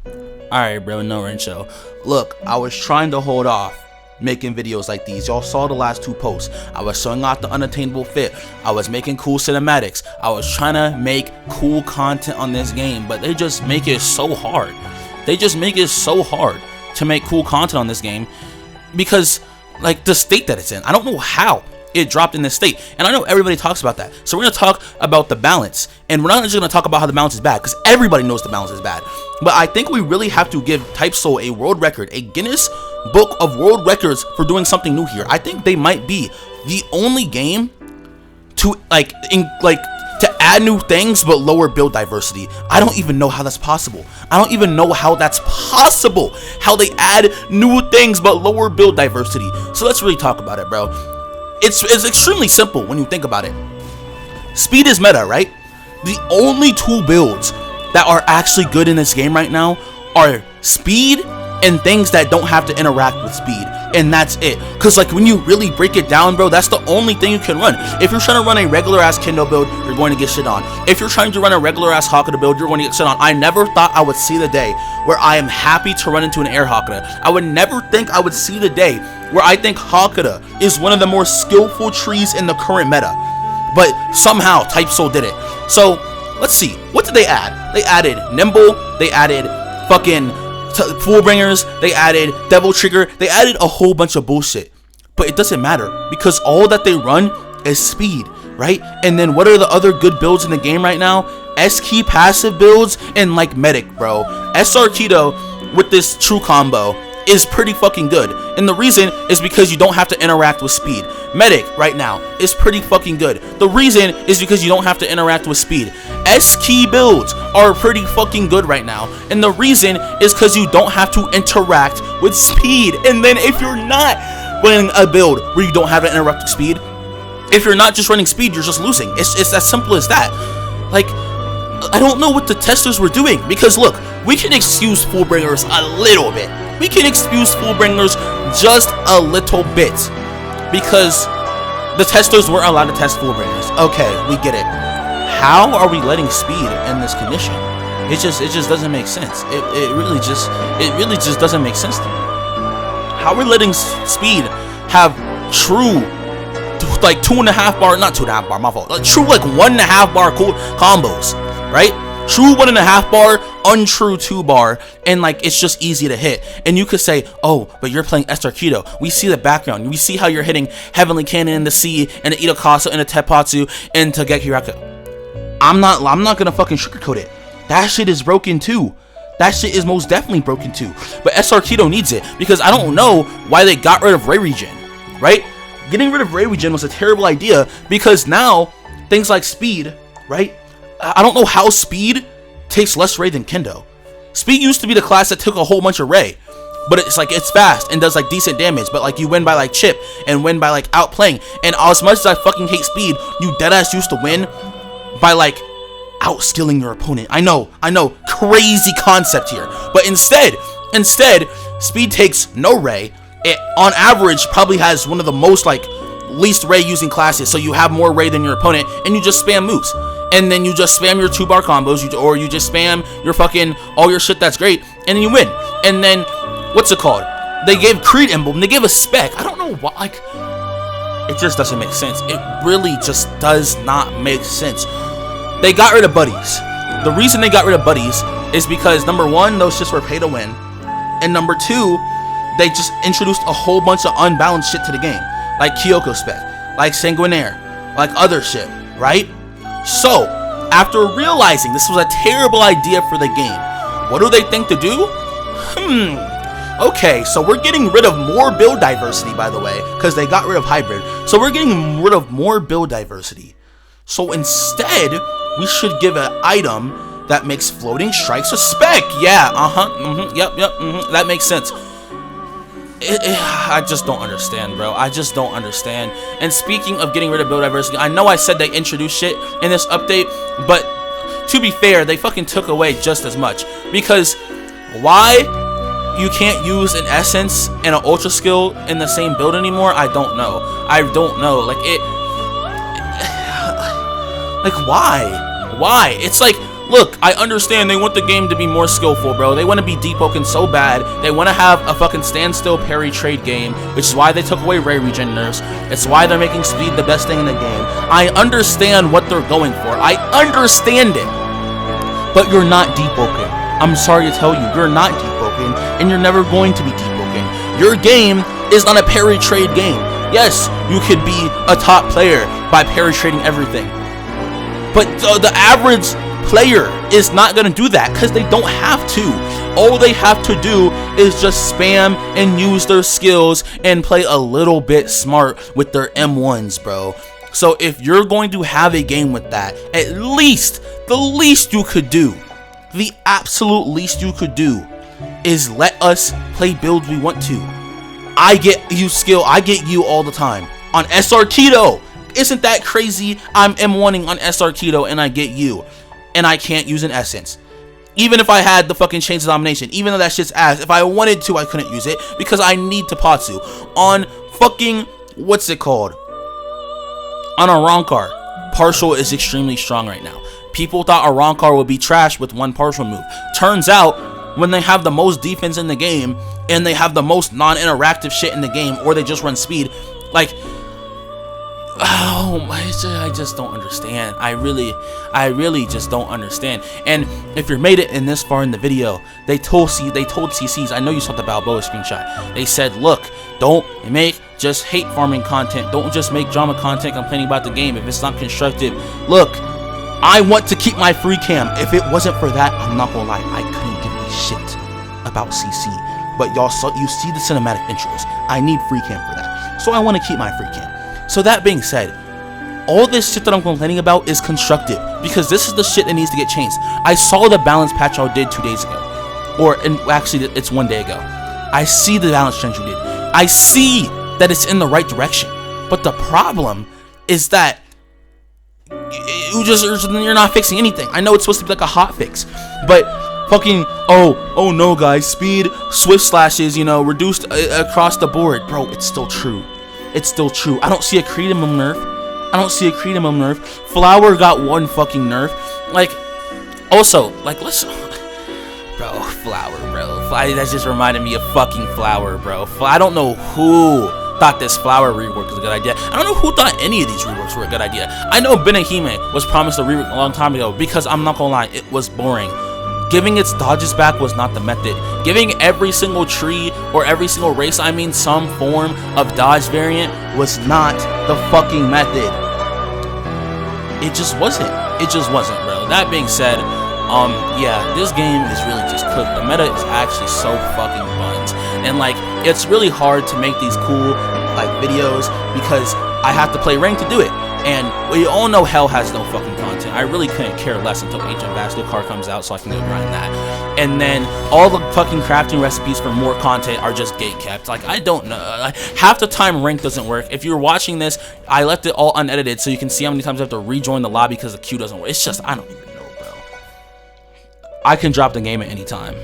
Alright, bro, no Rencho. Look, I was trying to hold off making videos like these. Y'all saw the last two posts. I was showing off the unattainable fit. I was making cool cinematics. I was trying to make cool content on this game, but they just make it so hard. They just make it so hard to make cool content on this game because, like, the state that it's in. I don't know how it dropped in this state, and I know everybody talks about that. So we're gonna talk about the balance, and we're not just gonna talk about how the balance is bad, because everybody knows the balance is bad. But I think we really have to give Typesoul a world record, a Guinness Book of World Records for doing something new here. I think they might be the only game to to add new things but lower build diversity. I don't even know how that's possible. I don't even know how that's possible. How they add new things but lower build diversity. So let's really talk about it, bro. It's extremely simple when you think about it. Speed is meta, right? The only two builds that are actually good in this game right now are speed and things that don't have to interact with speed, and that's it. Cause like when you really break it down, bro, that's the only thing you can run. If you're trying to run a regular ass Kendo build, you're going to get shit on. If you're trying to run a regular ass Hakuda build, you're going to get shit on. I never thought I would see the day where I am happy to run into an air Hakuda. I would never think I would see the day where I think Hakuda is one of the more skillful trees in the current meta. But somehow Typesoul did it. So let's see, what did they add? They added Nimble, they added fucking Fullbringers, they added Devil Trigger, they added a whole bunch of bullshit. But it doesn't matter because all that they run is speed, right? And then what are the other good builds in the game right now? S-Key passive builds and like Medic, bro. SR Keto with this true combo is pretty fucking good, and the reason is because you don't have to interact with speed. Medic right now is pretty fucking good. The reason is because you don't have to interact with speed. S-Key builds are pretty fucking good right now, and the reason is because you don't have to interact with speed. And then if you're not running a build where you don't have to interact with speed, if you're not just running speed, you're just losing. It's as simple as that. Like, I don't know what the testers were doing, because look, we can excuse Fullbringers a little bit. We can excuse Fullbringers just a little bit because the testers weren't allowed to test Fullbringers. Okay, we get it. How are we letting speed in this condition? It just doesn't make sense. It really just doesn't make sense to me. How are we letting speed have true like 2.5 bar, not 2.5 bar, my fault. Like true like 1.5 bar cool combos, right? True 1.5 bar, untrue 2 bar, and like it's just easy to hit. And you could say, oh, but you're playing Esther Keto. We see the background. We see how you're hitting Heavenly Cannon in the sea, and the Itokasu, and the Teppatsu, and Togeki Raku. I'm not gonna fucking sugarcoat it. That shit is broken too. That shit is most definitely broken too. But SR Keto needs it because I don't know why they got rid of Ray Regen, right? Getting rid of Ray Regen was a terrible idea because now things like speed, right? I don't know how speed takes less Ray than Kendo. Speed used to be the class that took a whole bunch of Ray, but it's like it's fast and does like decent damage, but like you win by like chip and win by like outplaying. And as much as I fucking hate speed, you deadass used to win by like outskilling your opponent. I know, crazy concept here, but instead, speed takes no Ray. It on average probably has one of the most like least Ray using classes, so you have more Ray than your opponent, and you just spam moves. And then you just spam your 2-bar combos, or you just spam your fucking all your shit that's great, and then you win. And then what's it called? They gave Creed Emblem, they gave a spec. I don't know why, like it just doesn't make sense. It really just does not make sense. They got rid of buddies. The reason they got rid of buddies is because number one, those shits were pay to win, and number two, they just introduced a whole bunch of unbalanced shit to the game, like Kyoko spec, like Sanguinaire, like other shit, right? So, after realizing this was a terrible idea for the game, what do they think to do? Okay, so we're getting rid of more build diversity, by the way, because they got rid of hybrid. So we're getting rid of more build diversity. So instead, we should give an item that makes floating strikes a spec. Yeah, yep, that makes sense. I just don't understand, bro. I just don't understand. And speaking of getting rid of build diversity, I know I said they introduced shit in this update, but to be fair, they fucking took away just as much. Because why you can't use an essence and an ultra skill in the same build anymore, I don't know. Like why? It's like Look, I understand they want the game to be more skillful, bro. They want to be deepwoken so bad. They want to have a fucking standstill parry trade game, which is why they took away ray regen nerfs. It's why they're making speed the best thing in the game. I understand what they're going for. I understand it. But you're not deepwoken. I'm sorry to tell you, you're not deepwoken, and you're never going to be deepwoken. Your game is not a parry trade game. Yes, you could be a top player by parry trading everything. But the average player is not going to do that because they don't have to. All they have to do is just spam and use their skills and play a little bit smart with their M1s, bro. So if you're going to have a game with that, at least, the least you could do, the absolute least you could do is let us play builds we want to. I get you skill, I get you all the time on SR Keto. Isn't that crazy? I'm M1ing on SR Keto and I get you. And I can't use an essence. Even if I had the fucking chains of domination, even though that shit's ass, if I wanted to, I couldn't use it because I need Tapatsu. On fucking, what's it called? On a Rankar, partial is extremely strong right now. People thought a Rankar would be trash with one partial move. Turns out, when they have the most defense in the game, and they have the most non-interactive shit in the game, or they just run speed, like, oh my, I just don't understand. I really just don't understand. And if you're made it in this far in the video, they told CCs, I know you saw the Balboa screenshot. They said, look, don't make just hate farming content. Don't just make drama content complaining about the game if it's not constructive. Look, I want to keep my free cam. If it wasn't for that, I'm not gonna lie, I couldn't give a shit about CC. But y'all saw, you see the cinematic intros. I need free cam for that. So I want to keep my free cam. So that being said, all this shit that I'm complaining about is constructive because this is the shit that needs to get changed. I saw the balance patch y'all did 2 days ago, actually it's 1 day ago. I see the balance change you did. I see that it's in the right direction, but the problem is that you're not fixing anything. I know it's supposed to be like a hot fix, but fucking oh no guys, speed, swift slashes, you know, reduced across the board, bro. It's still true. It's still true. I don't see a Creedimum nerf. Flower got one fucking nerf. Like, also, like, listen, bro, Flower, bro. That just reminded me of fucking Flower, bro. I don't know who thought this Flower rework was a good idea. I don't know who thought any of these reworks were a good idea. I know Haien was promised a rework a long time ago because I'm not gonna lie, it was boring. Giving its dodges back was not the method. Giving every single tree or every single race, I mean some form of dodge variant, was not the fucking method. It just wasn't. It just wasn't, bro. That being said, yeah, this game is really just cooked. The meta is actually so fucking buns. And like, it's really hard to make these cool like videos because I have to play ranked to do it. And we all know hell has no fucking content. I really couldn't care less until Ancient Vascular Car comes out so I can go grind that. And then all the fucking crafting recipes for more content are just gatekept. Like, I don't know. Half the time rank doesn't work. If you're watching this, I left it all unedited so you can see how many times I have to rejoin the lobby because the queue doesn't work. It's just, I don't even know, bro. I can drop the game at any time.